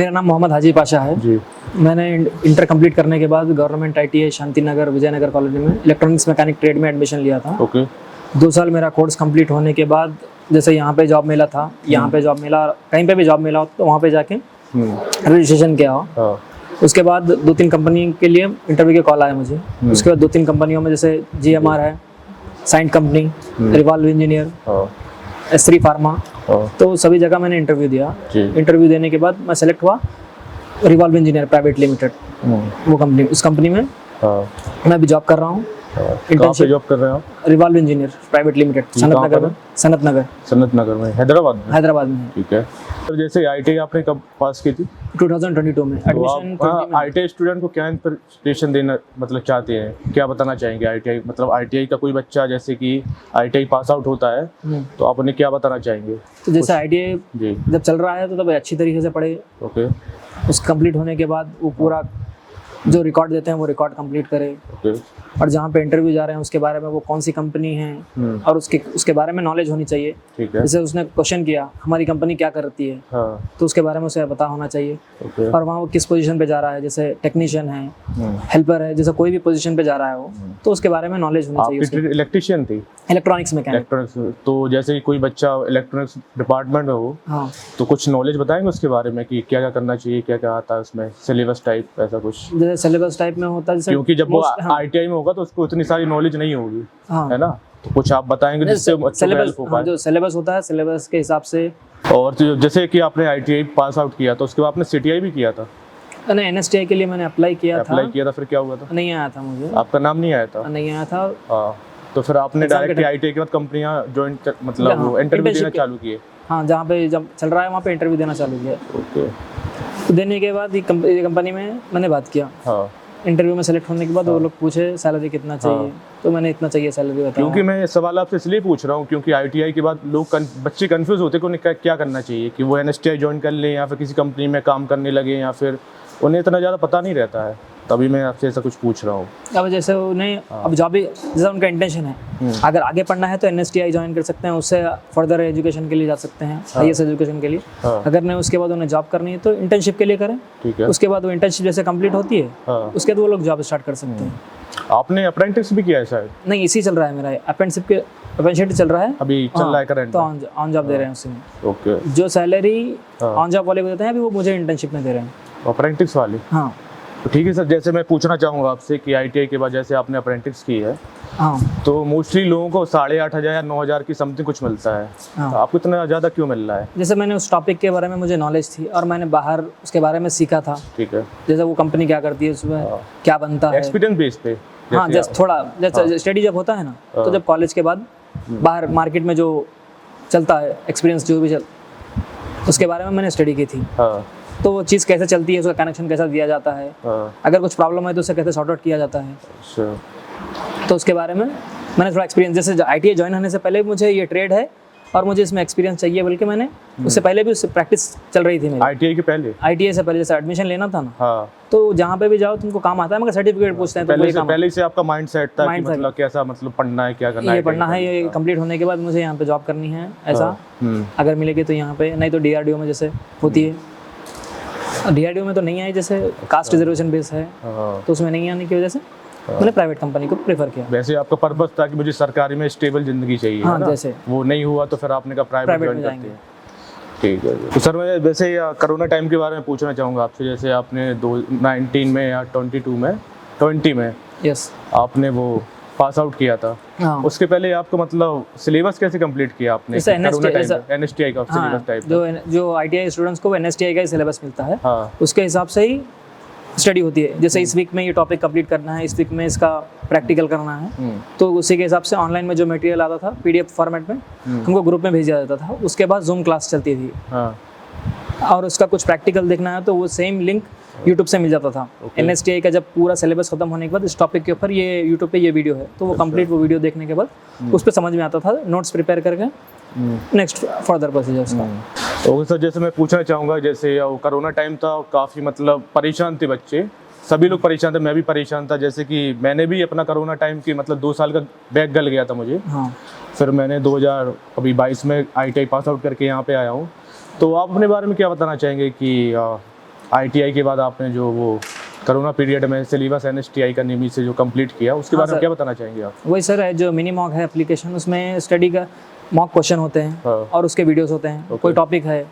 मेरा नाम मोहम्मद हाजी पाशा है जी। मैंने इंटर कंप्लीट करने के बाद government ITI Shanti Nagar Vijayanagar college में इलेक्ट्रॉनिक्स मैकेनिक ट्रेड में एडमिशन लिया था। ओके। 2 साल मेरा कोर्स कंप्लीट होने के बाद जैसे यहाँ पे जॉब मिला था, यहाँ पे जॉब मिला, कहीं पे भी जॉब मिला तो वहाँ पे जाके रजिस्ट्रेशन किया हो। हाँ। उसके बाद 2-3 कंपनी के लिए इंटरव्यू के कॉल आए मुझे। उसके बाद 2-3 कंपनियों में जैसे GMR है, Cyient company, Revolve engineer, S3 pharma, तो सभी जगह मैंने इंटरव्यू दिया। इंटरव्यू देने के बाद मैं सेलेक्ट हुआ रिवॉल्व इंजीनियर प्राइवेट लिमिटेड, वो कंपनी, उस कंपनी में मैं अभी जॉब कर रहा हूँ। इंटर्नशिप जॉब कर रहे हैं आप? Revolve engineer private limited, Sanath Nagar में, हैदराबाद में। ठीक है। तो जैसे ITI आपने कब पास की थी? 2022 में एडमिशन। ITI स्टूडेंट को क्या इंस्पिरेशन देना मतलब चाहते हैं, क्या बताना चाहेंगे ITI मतलब ITI का कोई बच्चा जैसे कि ITI पास आउट होता है तो आप उन्हें क्या बताना चाहेंगे? तो जैसे ITI जब चल रहा है तो तब अच्छी तरीके से पढ़े। ओके। उस कंप्लीट होने के बाद वो पूरा जो रिकॉर्ड देते हैं वो रिकॉर्ड कंप्लीट करे। ओके। और जहाँ पे इंटरव्यू जा रहे हैं उसके बारे में वो कौन सी कंपनी है और उसके बारे में नॉलेज होनी चाहिए। ठीक है। जैसे उसने क्वेश्चन किया हमारी कंपनी क्या करती है, तो उसके बारे में उसे पता होना चाहिए। और वहाँ वो किस पोजीशन पे जा रहा है, जैसे टेक्नीशियन है, हेल्पर है, जैसे कोई भी पोजीशन पे जा रहा है वो, तो उसके बारे में नॉलेज होनी चाहिए। इलेक्ट्रिशियन थी? Electronics mechanic. तो जैसे कोई बच्चा इलेक्ट्रॉनिक्स डिपार्टमेंट में हो, तो कुछ नॉलेज बताएंगे उसके बारे में कि क्या क्या करना चाहिए, क्या क्या आता है उसमें, सिलेबस टाइप ऐसा कुछ? जैसे सिलेबस टाइप में होता है, क्योंकि जब वो ITI में होगा तो उसको इतनी सारी नॉलेज नहीं होगी, है ना? तो कुछ आप बताएंगे जिससे सिलेबस, जो सिलेबस होता है सिलेबस के हिसाब से। और जैसे कि आपने ITI पास आउट किया तो उसके बाद आपने CTI भी किया था? नहीं, NSTI के लिए मैंने अप्लाई किया था। फिर क्या हुआ था? नहीं आया था मुझे। आपका नाम नहीं आया था? नहीं आया था। तो फिर आपने डायरेक्ट ITI के बाद कंपनियां ज्वाइन मतलब वो इंटरव्यू देना चालू किए? हाँ, जहाँ पे जब चल रहा है वहाँ पे इंटरव्यू देना चालू किया। ओके। तो देने के बाद ये कंपनी में मैंने बात किया। इंटरव्यू में सेलेक्ट होने के बाद वो लोग पूछे सैलरी कितना चाहिए, तो मैंने इतना चाहिए सैलरी बताया। क्योंकि मैं ये सवाल आपसे इसलिए पूछ रहा हूँ क्योंकि ITI के बाद लोग बच्चे कंफ्यूज होते हैं कि उन्हें क्या करना चाहिए, कि वो NSTI ज्वाइन कर लें या फिर किसी कंपनी में काम करने लगे, या फिर उन्हें इतना ज़्यादा पता नहीं रहता है, तभी मैं आपसे ऐसा कुछ पूछ रहा हूँ। अब जैसे उन्हें अब जॉब भी जैसा उनका इंटेंशन है, अगर आगे पढ़ना है तो NSTI ज्वाइन कर सकते हैं, उससे फर्दर एजुकेशन के लिए जा सकते हैं, हाईएस्ट एजुकेशन के लिए। अगर नहीं उसके बाद उन्हें जॉब करनी है तो इंटर्नशिप के लिए करें। ठीक है। उसके बाद वो इंटर्नशिप जैसे कंप्लीट होती है उसके बाद वो लोग जॉब स्टार्ट कर सकते हैं। आपने अप्रेंटिस भी किया है शायद? नहीं, इसी चल रहा है मेरा अप्रेंटिसशिप चल रहा है अभी, चल रहा है करंट, तो ऑन जॉब दे रहे हैं उसमें। ओके। जो सैलरी ऑन जॉब वाले को देते हैं अभी वो मुझे इंटर्नशिप में दे रहे हैं, अप्रेंटिस वाले। हाँ। तो ठीक है सर, जैसे मैं पूछना चाहूँगा आपसे कि ITI के बाद जैसे आपने अप्रेंटिस की है, तो मोस्टली लोगों को 8,500 या 9,000 की समथिंग कुछ मिलता है। तो आपको इतना ज़्यादा क्यों मिल रहा है? जैसे मैंने उस टॉपिक के बारे में मुझे नॉलेज थी और मैंने बाहर उसके बारे में सीखा था। ठीक है। जैसे वो कंपनी क्या करती है, उसमें क्या बनता है, एक्सपीरियंस बेस पे। हाँ, जैसे थोड़ा जैसे स्टडी जब होता है ना, तो जब कॉलेज के बाद बाहर मार्केट में जो चलता है एक्सपीरियंस जो भी उसके बारे में मैंने स्टडी की थी। तो वो चीज़ कैसे चलती है, उसका कनेक्शन कैसा दिया जाता है, अगर कुछ प्रॉब्लम है तो उसे कैसे सॉर्ट आउट किया जाता है, तो उसके बारे में मैंने थोड़ा एक्सपीरियंस। जैसे ITI ज्वाइन होने से पहले मुझे ये ट्रेड है और मुझे इसमें एक्सपीरियंस चाहिए, बल्कि मैंने उससे पहले भी उससे प्रैक्टिस चल रही थी मेरी। ITI से पहले जैसे एडमिशन लेना था ना, तो जहाँ पे भी जाओ तुमको काम आता है, मगर सर्टिफिकेट पूछते हैं तो पहले से आपका माइंडसेट था कि मतलब कैसा मतलब पढ़ना है, क्या करना है, ये पढ़ना है, ये कंप्लीट होने के बाद मुझे यहाँ पे जॉब करनी है, ऐसा अगर मिलेगी तो यहाँ पे, नहीं तो DRDO में जैसे होती है। DRDO में तो नहीं आई, जैसे कास्ट रिजर्वेशन बेस है तो उसमें नहीं आने की वजह से मैंने प्राइवेट कंपनी को प्रेफर किया। वैसे आपका पर्पस था कि मुझे सरकारी में स्टेबल जिंदगी चाहिए, हाँ, जैसे वो नहीं हुआ तो फिर आपने कहा प्राइवेट ज्वाइन करते हैं। ठीक है। तो सर मैं वैसे कोरोना टाइम के बारे में पूछना चाहूँगा आपसे, जैसे आपने 2019 में या 20 में यस आपने वो पास आउट किया था, उसके पहले आपको मतलब सिलेबस कैसे कंप्लीट किया आपने? NSTI का सिलेबस टाइप जो ITI स्टूडेंट्स को NSTI का ही सिलेबस मिलता है, उसके हिसाब से ही स्टडी होती है। जैसे इस वीक में ये टॉपिक कंप्लीट करना है, इस वीक में इसका प्रैक्टिकल करना है, तो उसी के हिसाब से ऑनलाइन में जो मटेरियल आता था PDF फॉर्मेट में हमको ग्रुप में भेजा जाता था। उसके बाद जूम क्लास चलती थी और उसका कुछ प्रैक्टिकल देखना है तो वो सेम लिंक यूट्यूब से मिल जाता था। NSTI का जब पूरा सिलेबस खत्म होने के बाद इस टॉपिक के ऊपर ये यूट्यूब पे ये वीडियो है, तो वो कंप्लीट वो वीडियो देखने के बाद उस पर समझ में आता था, नोट्स प्रिपेयर करके नेक्स्ट फर्दर प्रोसीजर उसका। तो सर जैसे मैं पूछना चाहूँगा, जैसे कोरोना टाइम था, काफ़ी मतलब परेशान थे बच्चे, सभी लोग परेशान थे, मैं भी परेशान था। जैसे कि मैंने भी अपना कोरोना टाइम की मतलब 2 साल का बैग गल गया था मुझे। फिर मैंने 2022 में ITI पास आउट करके यहाँ पे आया हूँ। तो आप अपने बारे में क्या बताना चाहेंगे कि ITI के बाद आपने जो वो कोरोना पीरियड में सिलेबस NSTI का नियमित से जो कंप्लीट किया उसके बारे में क्या बताना चाहेंगे आप? वही सर है जो मिनी मॉक है एप्लीकेशन, उसमें स्टडी का मॉक क्वेश्चन होते हैं और उसके वीडियोस होते हैं। कोई टॉपिक है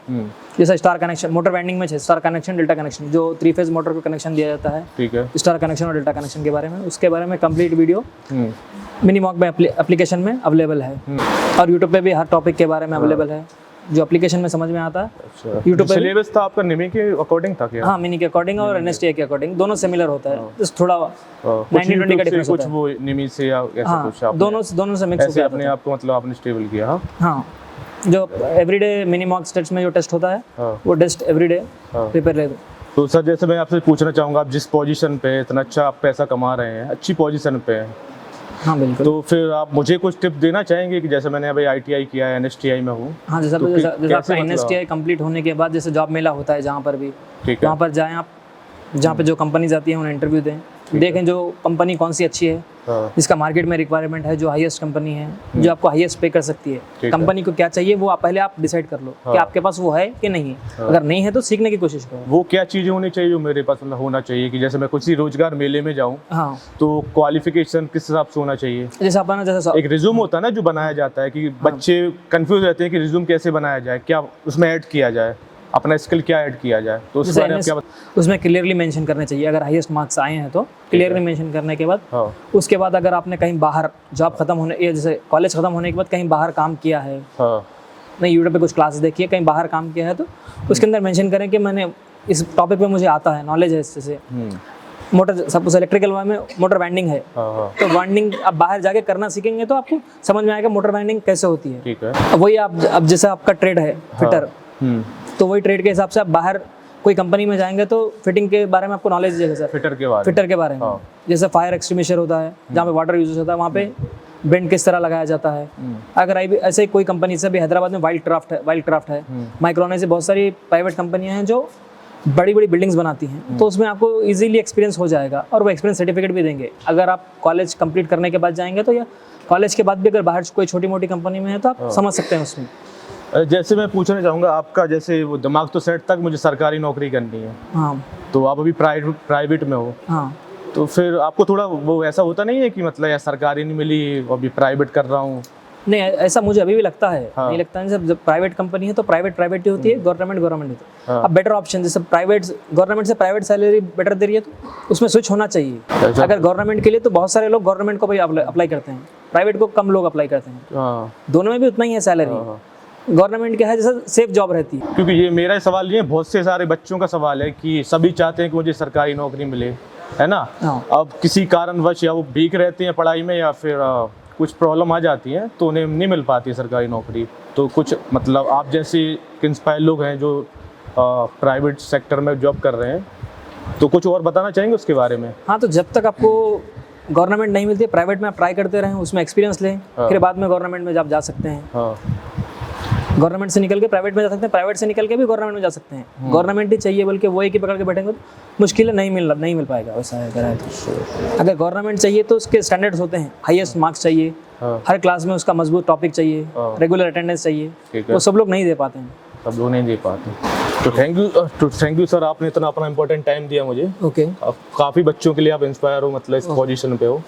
जैसे स्टार कनेक्शन, मोटर वाइंडिंग में स्टार कनेक्शन डेल्टा कनेक्शन, जो 3 फेज मोटर को कनेक्शन दिया जाता है, ठीक है, स्टार कनेक्शन और डेल्टा कनेक्शन के बारे में, उसके बारे में कंप्लीट वीडियो मिनी मॉक में एप्लीकेशन में अवेलेबल है। और यूट्यूब पे भी हर टॉपिक के बारे में अवेलेबल है जो एप्लीकेशन में समझ में आता है। अच्छा, यूट्यूब पे सिलेबस था आपका निमी के अकॉर्डिंग था क्या? हाँ, मिनी के अकॉर्डिंग और NSTI के अकॉर्डिंग दोनों सिमिलर होता है, जस्ट थोड़ा 90-20 का डिफरेंस होता कुछ है। वो निमी से या ऐसा कुछ आपने दोनों से मिक्स ऐसे होकर अपने आप को मतलब आपने स्टेबल किया? हाँ, हाँ, जो एवरीडे मिनी मॉक टेस्ट में जो टेस्ट होता है वो टेस्ट एवरीडे प्रिपेयर ले। तो सर जैसे मैं आपसे पूछना चाहूँगा, आप जिस पोजीशन पे इतना अच्छा आप पैसा कमा रहे हैं, अच्छी पोजीशन पे हैं, हाँ बिल्कुल, तो फिर आप मुझे कुछ टिप देना चाहेंगे कि जैसे मैंने अभी ITI किया है, NSTI में हूँ? हाँ, जैसे आपका NSTI कंप्लीट होने के बाद जैसे जॉब मेला होता है जहाँ पर भी, ठीक है, वहाँ पर जाएं आप, जहाँ पे जो कंपनीज आती हैं उन्हें इंटरव्यू दें, देखें जो कंपनी कौन सी अच्छी है, जिसका मार्केट में रिक्वायरमेंट है, जो हाईएस्ट कंपनी है, जो आपको हाईएस्ट पे कर सकती है। कंपनी को क्या चाहिए वो पहले आप डिसाइड कर लो कि आपके पास वो है कि नहीं है। अगर नहीं है तो सीखने की कोशिश करो। वो क्या चीज़ें होनी चाहिए जो मेरे पास मतलब होना चाहिए कि जैसे मैं किसी रोजगार मेले में जाऊँ, हाँ, तो क्वालिफिकेशन किस हिसाब से होना चाहिए? जैसे अपना जैसे एक रिज्यूम होता है ना जो बनाया जाता है कि बच्चे कंफ्यूज रहते हैं कि रिज्यूम कैसे बनाया जाए, क्या उसमें ऐड किया जाए, अपना स्किल क्या ऐड किया जाए, तो उस बारे में क्या उसमें क्लियरली मेंशन करने चाहिए। अगर हाईएस्ट मार्क्स आए हैं तो क्लियरली मेंशन करने के बाद, उसके बाद अगर आपने कहीं बाहर जॉब खत्म होने या जैसे कॉलेज खत्म होने के बाद कहीं बाहर काम किया है, नहीं यूट्यूब पे कुछ क्लासेस देखी है, कहीं बाहर काम किया है, तो उसके अंदर मेंशन करें कि मैंने इस टॉपिक पे मुझे आता है, नॉलेज है इससे से। मोटर सपोज इलेक्ट्रिकल में मोटर वाइंडिंग है, तो वाइंडिंग आप बाहर जाके करना सीखेंगे तो आपको समझ में आएगा मोटर वाइंडिंग कैसे होती है। ठीक है, अब वही आप अब जैसे आपका ट्रेड है फिटर, तो वही ट्रेड के हिसाब से आप बाहर कोई कंपनी में जाएंगे तो फिटिंग के बारे में आपको नॉलेज देगा सर। फिटर के बारे में जैसे फायर एक्सटिंग्विशर होता है, जहाँ पे वाटर यूज होता है, वहाँ पे बेंड किस तरह लगाया जाता है। अगर ऐसे कोई कंपनी से भी हैदराबाद में वाइल्ड क्राफ्ट है, माइक्रोन से बहुत सारी प्राइवेट कंपनियां हैं जो बड़ी बड़ी बिल्डिंग्स बनाती हैं, तो उसमें आपको इजीली एक्सपीरियंस हो जाएगा और वो एक्सपीरियंस सर्टिफिकेट भी देंगे। अगर आप कॉलेज कंप्लीट करने के बाद जाएंगे तो, या कॉलेज के बाद भी अगर बाहर कोई छोटी मोटी कंपनी में है तो आप समझ सकते हैं उसमें। जैसे मैं पूछना चाहूँगा आपका, जैसे वो दिमाग तो सेट तक मुझे सरकारी नौकरी करनी है, हाँ, तो आप अभी प्राइवेट में हो, हाँ, तो फिर आपको थोड़ा वो ऐसा होता नहीं है कि मतलब यार सरकारी नहीं मिली, अभी प्राइवेट कर रहा हूँ? नहीं, ऐसा मुझे अभी भी लगता है। हाँ। नहीं लगता है, जब प्राइवेट कंपनी है तो प्राइवेट ही होती है, गवर्नमेंट होती है। अब बेटर ऑप्शन जैसे गवर्नमेंट से प्राइवेट सैलरी बेटर दे रही है तो उसमें स्विच होना चाहिए। अगर गवर्नमेंट के लिए तो बहुत सारे लोग गवर्नमेंट को भी अप्लाई करते हैं, प्राइवेट को कम लोग अप्लाई करते हैं। दोनों में भी उतना ही है सैलरी। गवर्नमेंट क्या है जैसे सेफ जॉब रहती है। क्योंकि ये मेरा सवाल नहीं है, बहुत से सारे बच्चों का सवाल है कि सभी चाहते हैं कि मुझे सरकारी नौकरी मिले, है ना। अब किसी कारणवश या वो भीग रहते हैं पढ़ाई में या फिर कुछ प्रॉब्लम आ जाती है तो उन्हें नहीं मिल पाती सरकारी नौकरी। तो कुछ मतलब आप जैसे इंस्पायर लोग हैं जो प्राइवेट सेक्टर में जॉब कर रहे हैं, तो कुछ और बताना चाहेंगे उसके बारे में? हाँ, तो जब तक आपको गवर्नमेंट नहीं मिलती, प्राइवेट में आप ट्राई करते रहें, उसमें एक्सपीरियंस लें, फिर बाद में गवर्नमेंट में आप जा सकते हैं। गवर्नमेंट से निकल के प्राइवेट में जा सकते हैं, प्राइवेट से निकल के भी गवर्नमेंट में जा सकते हैं। गवर्नमेंट ही चाहिए बल्कि वो एक ही पकड़ के बैठेंगे तो मुश्किल है, नहीं मिल पाएगा वैसा है। अगर गवर्नमेंट चाहिए तो उसके स्टैंडर्ड्स होते हैं, हाईएस्ट मार्क्स चाहिए, हर क्लास में उसका मजबूत टॉपिक चाहिए, रेगुलर अटेंडेंस चाहिए, वो सब लोग नहीं दे पाते हैं। सब लोग नहीं दे पाते। तो थैंक यू सर, आपने इतना अपना इंपॉर्टेंट टाइम दिया मुझे। ओके, काफ़ी बच्चों के लिए आप इंस्पायर हो, मतलब इस पोजीशन पे हो।